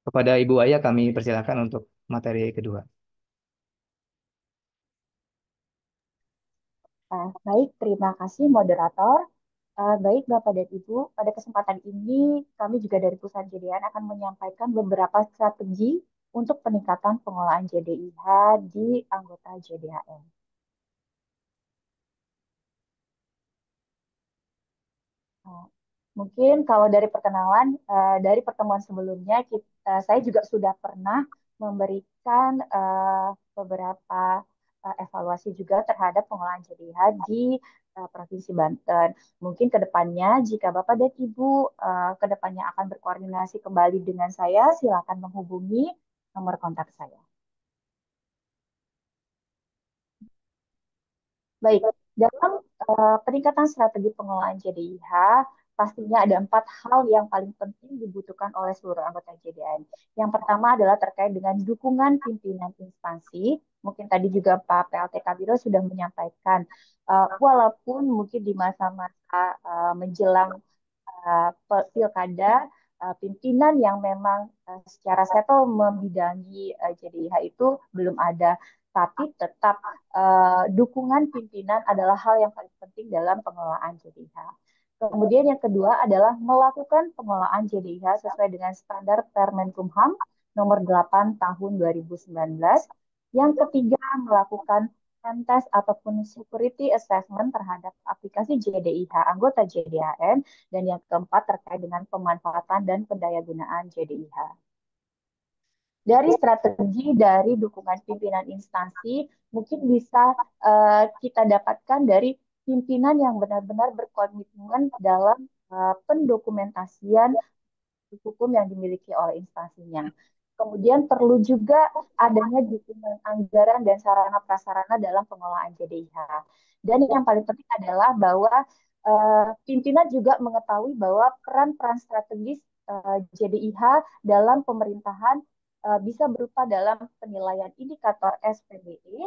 Kepada Ibu Aya kami persilakan untuk materi kedua. Baik, terima kasih moderator. Baik Bapak dan Ibu, pada kesempatan ini kami juga dari Perusahaan JDN akan menyampaikan beberapa strategi untuk peningkatan pengolahan JDIH di anggota JDHN. Uh, Mungkin kalau dari perkenalan, dari pertemuan sebelumnya, saya juga sudah pernah memberikan beberapa evaluasi juga terhadap pengolahan JDH di Provinsi Banten. Mungkin ke depannya, jika Bapak dan Ibu ke depannya akan berkoordinasi kembali dengan saya, silakan menghubungi nomor kontak saya. Baik, dalam peningkatan strategi pengelolaan JDIH, pastinya ada 4 hal yang paling penting dibutuhkan oleh seluruh anggota JDN. Yang pertama adalah terkait dengan dukungan pimpinan instansi. Mungkin tadi juga Pak PLT Kabiro sudah menyampaikan, walaupun mungkin di masa-masa menjelang pilkada, pimpinan yang memang secara settle membidangi JDIH itu belum ada, tapi tetap dukungan pimpinan adalah hal yang paling penting dalam pengelolaan JDIH. Kemudian yang kedua adalah melakukan pengelolaan JDIH sesuai dengan standar Permenkumham nomor 8 tahun 2019. Yang ketiga, melakukan test ataupun security assessment terhadap aplikasi JDIH anggota JDHN. Dan yang keempat terkait dengan pemanfaatan dan pendayagunaan JDIH. Dari strategi dari dukungan pimpinan instansi, mungkin bisa kita dapatkan dari pimpinan yang benar-benar berkomitmen dalam pendokumentasian hukum yang dimiliki oleh instansinya. Kemudian perlu juga adanya dukungan anggaran dan sarana prasarana dalam pengelolaan JDIH. Dan yang paling penting adalah bahwa pimpinan juga mengetahui bahwa peran-peran strategis JDIH dalam pemerintahan bisa berupa dalam penilaian indikator SPBE,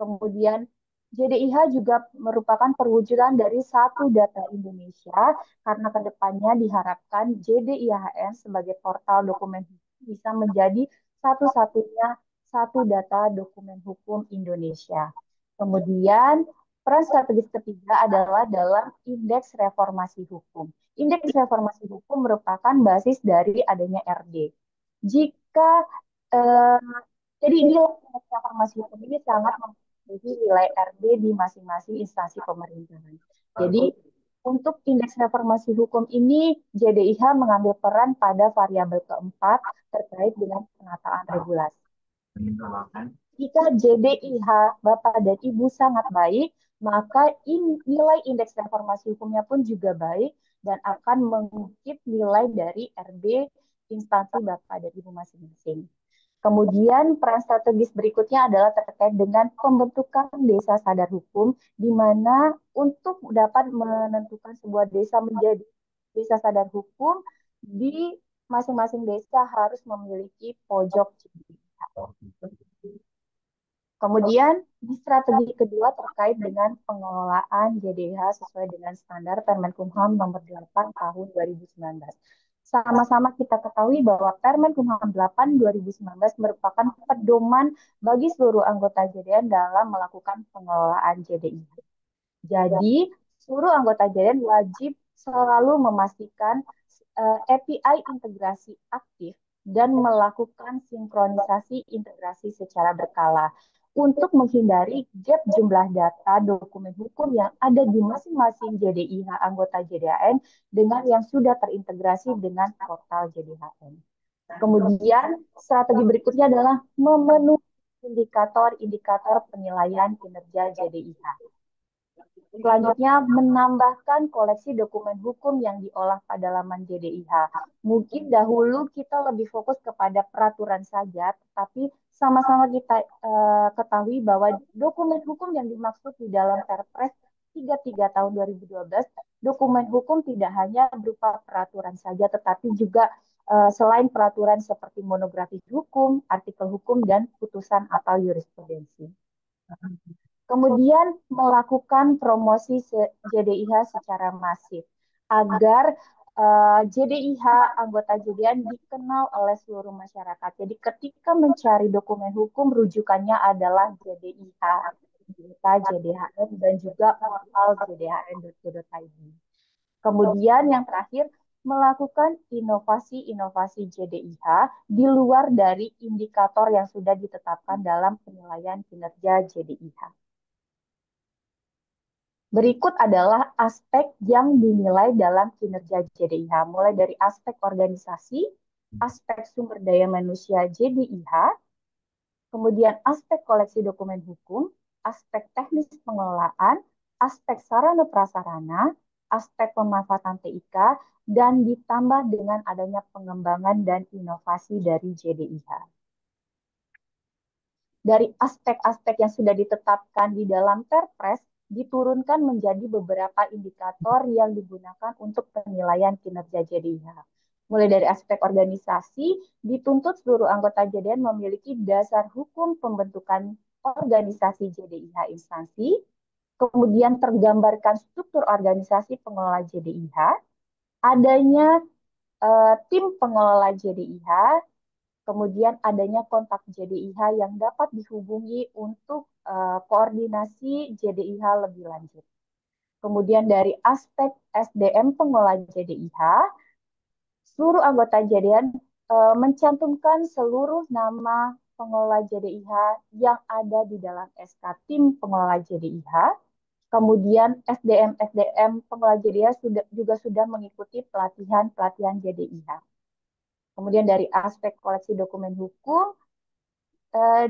kemudian JDIH juga merupakan perwujudan dari satu data Indonesia karena kedepannya diharapkan JDIHN sebagai portal dokumen hukum bisa menjadi satu-satunya satu data dokumen hukum Indonesia. Kemudian peran strategis ketiga adalah dalam indeks reformasi hukum. Indeks reformasi hukum merupakan basis dari adanya RD. Jika eh, jadi nilai indeks reformasi hukum ini sangat mempengaruhi nilai RD di masing-masing instansi pemerintahan. Jadi untuk indeks reformasi hukum ini, JDIH mengambil peran pada variabel keempat terkait dengan penataan regulasi. Jika JDIH Bapak dan Ibu sangat baik, maka nilai indeks reformasi hukumnya pun juga baik dan akan mengukir nilai dari RB instansi Bapak dan Ibu masing-masing. Kemudian peran strategis berikutnya adalah terkait dengan pembentukan desa sadar hukum, di mana untuk dapat menentukan sebuah desa menjadi desa sadar hukum, di masing-masing desa harus memiliki pojok cibinong. Kemudian di strategi kedua terkait dengan pengelolaan JDH sesuai dengan standar Permenkumham nomor 8 tahun 2019. Sama-sama kita ketahui bahwa Permenkumham 8 2019 merupakan pedoman bagi seluruh anggota JDN dalam melakukan pengelolaan JDIH. Jadi, seluruh anggota JDN wajib selalu memastikan API integrasi aktif dan melakukan sinkronisasi integrasi secara berkala untuk menghindari gap jumlah data dokumen hukum yang ada di masing-masing JDIH anggota JDHN dengan yang sudah terintegrasi dengan portal JDHN. Kemudian strategi berikutnya adalah memenuhi indikator-indikator penilaian kinerja JDIH. Selanjutnya, menambahkan koleksi dokumen hukum yang diolah pada laman JDIH. Mungkin dahulu kita lebih fokus kepada peraturan saja, tapi sama-sama kita ketahui bahwa dokumen hukum yang dimaksud di dalam Perpres 33 tahun 2012, dokumen hukum tidak hanya berupa peraturan saja, tetapi juga selain peraturan seperti monografi hukum, artikel hukum, dan putusan atau jurisprudensi. Kemudian melakukan promosi JDIH secara masif agar JDIH, anggota JDN dikenal oleh seluruh masyarakat. Jadi ketika mencari dokumen hukum, rujukannya adalah JDIH, kita JDHN, dan juga portal jdhn.go.id. Kemudian yang terakhir, melakukan inovasi-inovasi JDIH di luar dari indikator yang sudah ditetapkan dalam penilaian kinerja JDIH. Berikut adalah aspek yang dinilai dalam kinerja JDIH, mulai dari aspek organisasi, aspek sumber daya manusia JDIH, kemudian aspek koleksi dokumen hukum, aspek teknis pengelolaan, aspek sarana prasarana, aspek pemanfaatan TIK, dan ditambah dengan adanya pengembangan dan inovasi dari JDIH. Dari aspek-aspek yang sudah ditetapkan di dalam Perpres, diturunkan menjadi beberapa indikator yang digunakan untuk penilaian kinerja JDIH. Mulai dari aspek organisasi, dituntut seluruh anggota JDN memiliki dasar hukum pembentukan organisasi JDIH instansi, kemudian tergambarkan struktur organisasi pengelola JDIH, adanya tim pengelola JDIH, kemudian adanya kontak JDIH yang dapat dihubungi untuk koordinasi JDIH lebih lanjut. Kemudian dari aspek SDM pengelola JDIH, seluruh anggota JDN mencantumkan seluruh nama pengelola JDIH yang ada di dalam SK tim pengelola JDIH. Kemudian SDM pengelola JDIH juga sudah mengikuti pelatihan-pelatihan JDIH. Kemudian dari aspek koleksi dokumen hukum,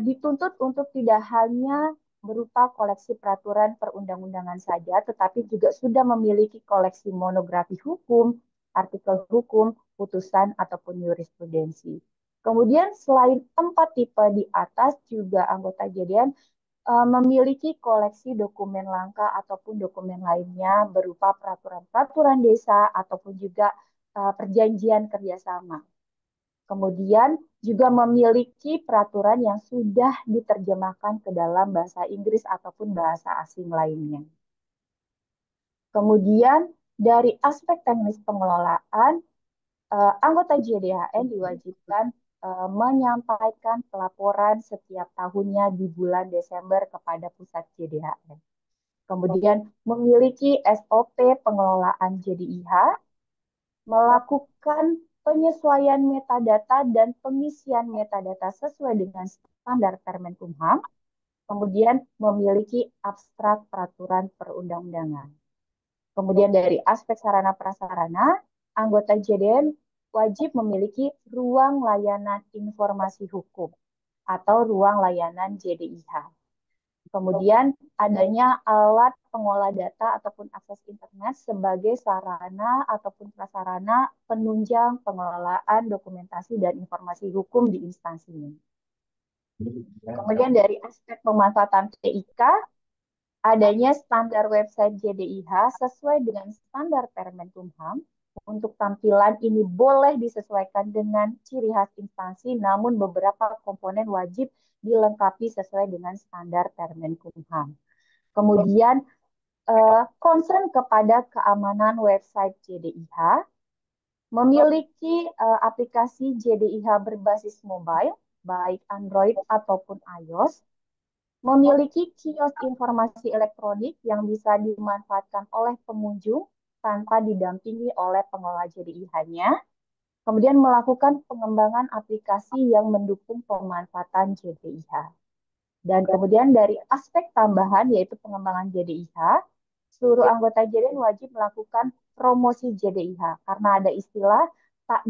dituntut untuk tidak hanya berupa koleksi peraturan perundang-undangan saja, tetapi juga sudah memiliki koleksi monografi hukum, artikel hukum, putusan, ataupun jurisprudensi. Kemudian selain 4 tipe di atas, juga anggota JDN memiliki koleksi dokumen langka ataupun dokumen lainnya berupa peraturan-peraturan desa ataupun juga perjanjian kerjasama. Kemudian juga memiliki peraturan yang sudah diterjemahkan ke dalam bahasa Inggris ataupun bahasa asing lainnya. Kemudian dari aspek teknis pengelolaan, anggota JDHN diwajibkan menyampaikan pelaporan setiap tahunnya di bulan Desember kepada pusat JDHN. Kemudian memiliki SOP pengelolaan JDIH, melakukan penyesuaian metadata dan pengisian metadata sesuai dengan standar Permenkumham, kemudian memiliki abstrak peraturan perundang-undangan. Kemudian dari aspek sarana prasarana, anggota JDN wajib memiliki ruang layanan informasi hukum atau ruang layanan JDIH. Kemudian adanya alat pengolah data ataupun akses internet sebagai sarana ataupun prasarana penunjang pengelolaan dokumentasi dan informasi hukum di instansinya. Kemudian dari aspek pemanfaatan TIK, adanya standar website JDIH sesuai dengan standar Permenkumham. Untuk tampilan ini boleh disesuaikan dengan ciri khas instansi, namun beberapa komponen wajib dilengkapi sesuai dengan standar Permenkumham. Kemudian concern kepada keamanan website JDIH, memiliki aplikasi JDIH berbasis mobile, baik Android ataupun iOS, memiliki kios informasi elektronik yang bisa dimanfaatkan oleh pengunjung tanpa didampingi oleh pengelola JDIH-nya, kemudian melakukan pengembangan aplikasi yang mendukung pemanfaatan JDIH. Dan kemudian dari aspek tambahan yaitu pengembangan JDIH, seluruh anggota JDN wajib melakukan promosi JDIH karena ada istilah tak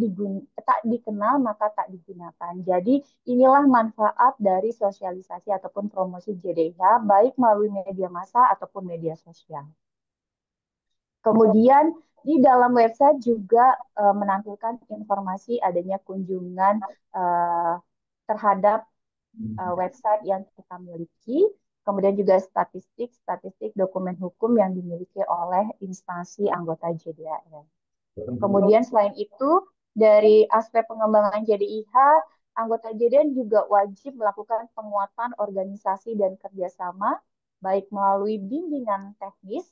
dikenal maka tak digunakan. Jadi inilah manfaat dari sosialisasi ataupun promosi JDIH baik melalui media massa ataupun media sosial. Kemudian di dalam website juga menampilkan informasi adanya kunjungan terhadap website yang kita miliki, kemudian juga statistik dokumen hukum yang dimiliki oleh instansi anggota JDAN. Kemudian selain itu, dari aspek pengembangan JDIH, anggota JDN juga wajib melakukan penguatan organisasi dan kerjasama, baik melalui bimbingan teknis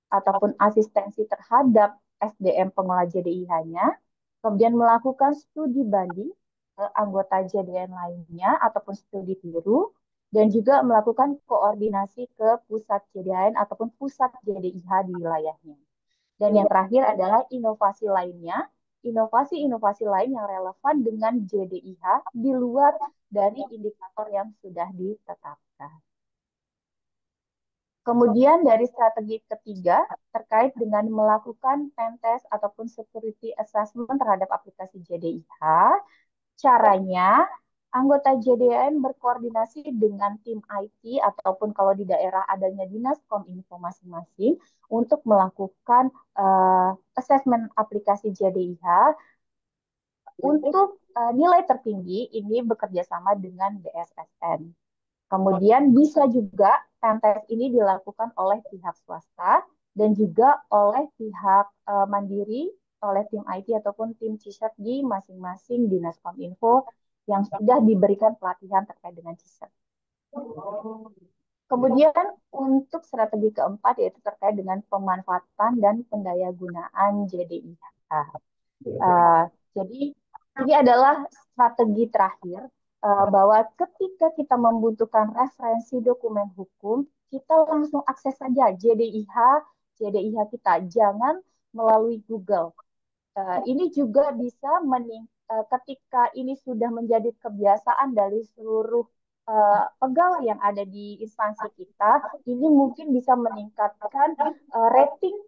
ataupun asistensi terhadap SDM pengelola JDIH-nya, kemudian melakukan studi banding ke anggota JDN lainnya ataupun studi tiru, dan juga melakukan koordinasi ke pusat JDN ataupun pusat JDIH di wilayahnya. Dan yang terakhir adalah inovasi lainnya, inovasi-inovasi lain yang relevan dengan JDIH di luar dari indikator yang sudah ditetapkan. Kemudian dari strategi ketiga terkait dengan melakukan pentest ataupun security assessment terhadap aplikasi JDIH, caranya anggota JDN berkoordinasi dengan tim IT ataupun kalau di daerah adanya dinas kominfo masing-masing untuk melakukan assessment aplikasi JDIH untuk nilai tertinggi ini bekerja sama dengan BSSN. Kemudian bisa juga pentest ini dilakukan oleh pihak swasta dan juga oleh pihak mandiri, oleh tim IT ataupun tim CISET di masing-masing Dinas Kominfo yang sudah diberikan pelatihan terkait dengan CISET. Kemudian untuk strategi keempat yaitu terkait dengan pemanfaatan dan pendayagunaan JDIH. Jadi ini adalah strategi terakhir bahwa ketika kita membutuhkan referensi dokumen hukum, kita langsung akses saja JDIH kita, jangan melalui Google. Ini juga bisa ketika ini sudah menjadi kebiasaan dari seluruh pegawai yang ada di instansi kita, ini mungkin bisa meningkatkan rating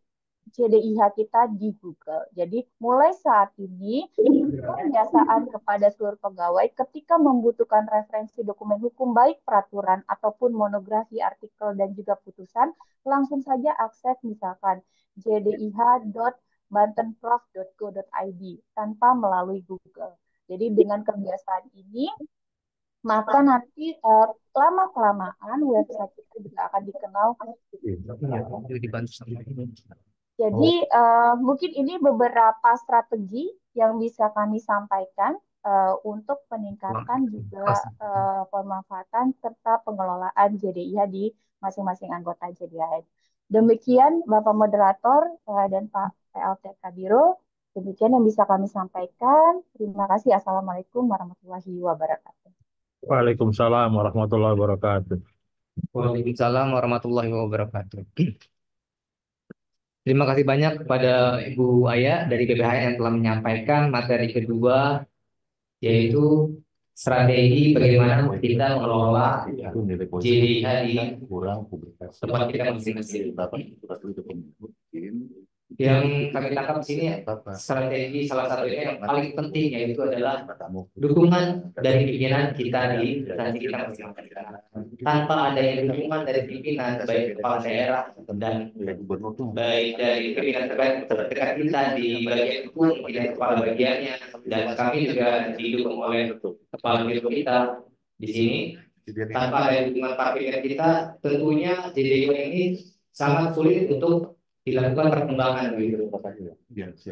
JDIH kita di Google. Jadi mulai saat ini kebiasaan kepada seluruh pegawai ketika membutuhkan referensi dokumen hukum baik peraturan ataupun monografi artikel dan juga putusan langsung saja akses misalkan jdih.bantenprof.go.id tanpa melalui Google. Jadi dengan kebiasaan ini maka nanti lama-kelamaan website kita juga akan dikenal. Jadi mungkin ini beberapa strategi yang bisa kami sampaikan untuk peningkatan juga pemanfaatan serta pengelolaan JDIH di masing-masing anggota JDIH. Demikian Bapak Moderator dan Pak PLT Kabiro, demikian yang bisa kami sampaikan. Terima kasih. Assalamualaikum warahmatullahi wabarakatuh. Waalaikumsalam warahmatullahi wabarakatuh. Waalaikumsalam warahmatullahi wabarakatuh. Terima kasih banyak kepada Ibu Aya dari BPHN yang telah menyampaikan materi kedua, yaitu strategi bagaimana kita mengelola JDIH di tempat kita masing-masing. Yang kami tangkap di sini strategi salah satunya yang paling penting yaitu adalah dukungan dari pimpinan kita di instansi kita masing-masing. Tanpa adanya dukungan dari pimpinan baik kepala daerah dan baik dari pimpinan terdekat kita di bagian hukum, dan kepala bagiannya, dan kami juga didukung oleh kepala biro kita di sini. Tanpa ada dukungan para pimpinan kita, tentunya JDIH ini sangat sulit untuk dilakukan perkembangan gitu.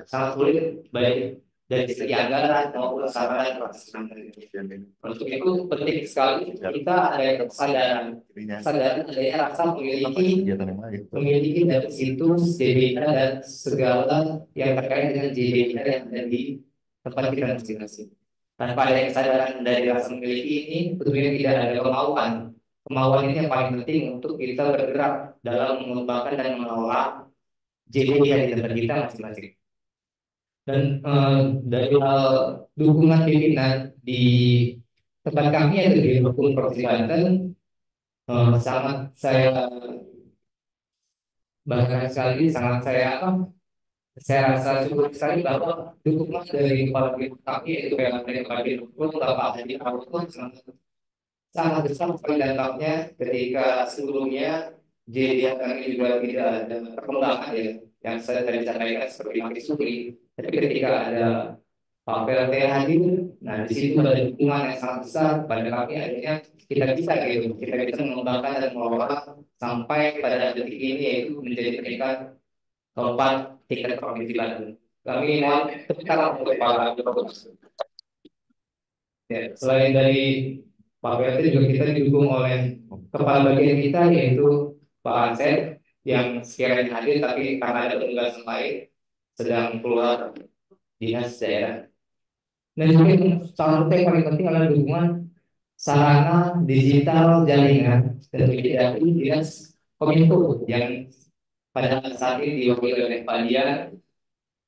Sangat sulit baik dari segi anggaran maupun sarana infrastruktur. Untuk itu penting sekali kita ada kesadaran dari rasa memiliki dari situs JDIH dan segala yang terkait dengan JDIH yang ada di tempat kita masing-masing. Tanpa ada kesadaran dari rasa memiliki ini, tentunya tidak ada kemauan. Kemauan ini yang paling penting untuk kita bergerak dalam mengembangkan dan mengelola JDIH di tempat kita masing-masing. Dan dari hal dukungan pimpinan di tempat kami yaitu di hukum Provinsi Banten, sangat saya bahkan sekali sangat saya rasa cukup sekali bahwa dukungan dari kepala biro kami yaitu kepala biro hukum Bapak Hadi Arifin sangat besar sekali dampaknya ketika sebelumnya JDIH kami juga tidak ada perkembangan ya yang saya tadi sampaikan seperti Maki Suri. Tapi ketika ada Pak PLT hadir, nah di situ ada dukungan yang sangat besar pada kami, akhirnya kita bisa mengembangkan dan mengelola sampai pada detik ini yaitu menjadi peringkat keempat tingkat provinsi Banten. Kami mohon tepuk tangan untuk para ya, selain dari Pak PLT juga kita didukung oleh kepala bagian kita yaitu Pak Ansep yang sekiranya hadir tapi karena ada tugas lain sedang keluar dinas daerah. Dan juga yang salah satu yang paling penting adalah dukungan sarana digital jaringan dan tidak dinas Kominfo yang pada saat ini diwakili oleh Pak Dian.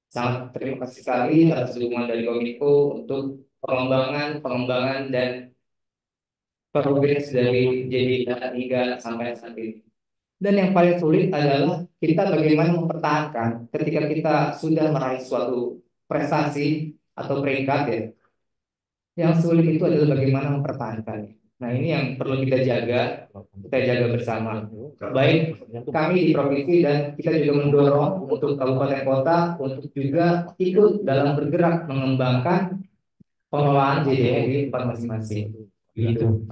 Sangat terima kasih sekali atas dukungan dari Kominfo untuk pengembangan dan progres dari JDIH hingga sampai saat ini. Dan yang paling sulit adalah kita bagaimana mempertahankan ketika kita sudah meraih suatu prestasi atau peringkat ya. Yang sulit itu adalah bagaimana mempertahankannya. Nah, ini yang perlu kita jaga bersama. Baik kami di provinsi dan kita juga mendorong untuk kabupaten kota untuk juga ikut dalam bergerak mengembangkan pengelolaan JDE di tempat masing-masing. Gitu.